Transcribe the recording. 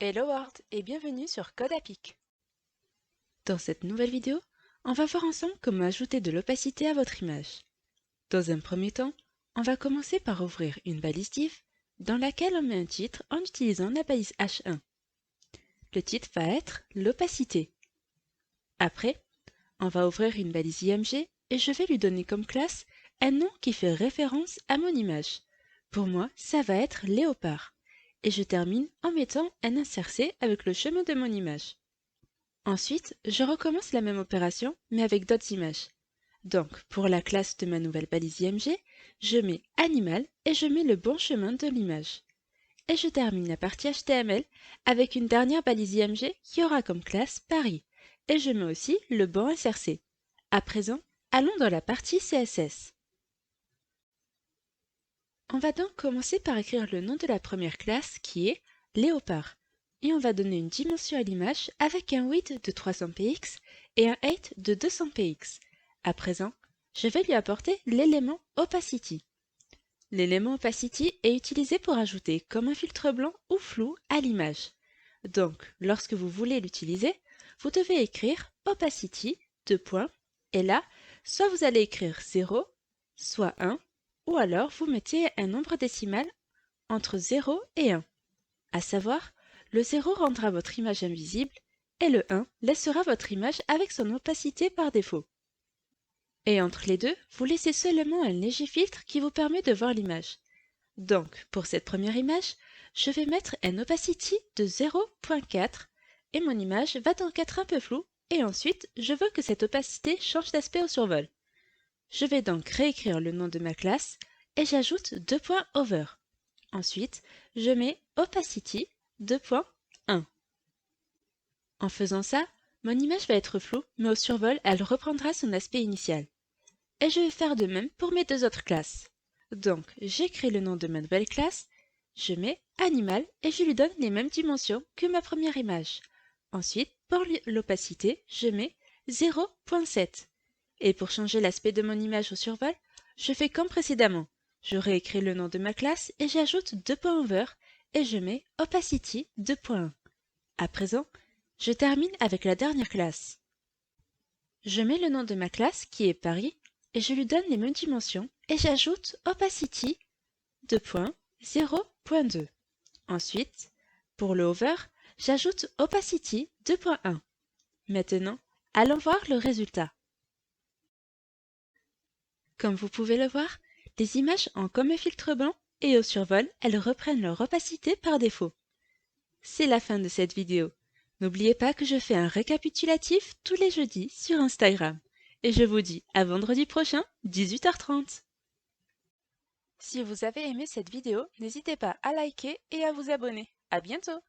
Hello World et bienvenue sur CodeApic. Dans cette nouvelle vidéo, on va voir ensemble comment ajouter de l'opacité à votre image. Dans un premier temps, on va commencer par ouvrir une balise div dans laquelle on met un titre en utilisant la balise H1. Le titre va être l'opacité. Après, on va ouvrir une balise IMG et je vais lui donner comme classe un nom qui fait référence à mon image. Pour moi, ça va être léopard. Et je termine en mettant un insert C avec le chemin de mon image. Ensuite, je recommence la même opération, mais avec d'autres images. Donc, pour la classe de ma nouvelle balise IMG, je mets animal et je mets le bon chemin de l'image. Et je termine la partie HTML avec une dernière balise IMG qui aura comme classe Paris. Et je mets aussi le bon SRC. À présent, allons dans la partie CSS. On va donc commencer par écrire le nom de la première classe qui est Léopard. Et on va donner une dimension à l'image avec un width de 300 px et un height de 200 px. À présent, je vais lui apporter l'élément opacity. L'élément opacity est utilisé pour ajouter comme un filtre blanc ou flou à l'image. Donc, lorsque vous voulez l'utiliser, vous devez écrire opacity, et là, soit vous allez écrire 0, soit 1, ou alors vous mettez un nombre décimal entre 0 et 1. À savoir, le 0 rendra votre image invisible et le 1 laissera votre image avec son opacité par défaut. Et entre les deux, vous laissez seulement un léger filtre qui vous permet de voir l'image. Donc, pour cette première image, je vais mettre un opacity de 0.4 et mon image va donc être un peu floue et ensuite, je veux que cette opacité change d'aspect au survol. Je vais donc réécrire le nom de ma classe et j'ajoute 2.over. Ensuite, je mets opacity 2.1. En faisant ça, mon image va être floue, mais au survol, elle reprendra son aspect initial. Et je vais faire de même pour mes deux autres classes. Donc, j'écris le nom de ma nouvelle classe, je mets animal et je lui donne les mêmes dimensions que ma première image. Ensuite, pour l'opacité, je mets 0.7. Et pour changer l'aspect de mon image au survol, je fais comme précédemment. Je réécris le nom de ma classe et j'ajoute 2.over et je mets opacity 2.1. À présent, je termine avec la dernière classe. Je mets le nom de ma classe qui est Paris et je lui donne les mêmes dimensions et j'ajoute opacity 2.0.2. Ensuite, pour le over, j'ajoute opacity 2.1. Maintenant, allons voir le résultat. Comme vous pouvez le voir, les images ont comme un filtre blanc et au survol, elles reprennent leur opacité par défaut. C'est la fin de cette vidéo. N'oubliez pas que je fais un récapitulatif tous les jeudis sur Instagram. Et je vous dis à vendredi prochain, 18h30. Si vous avez aimé cette vidéo, n'hésitez pas à liker et à vous abonner. À bientôt!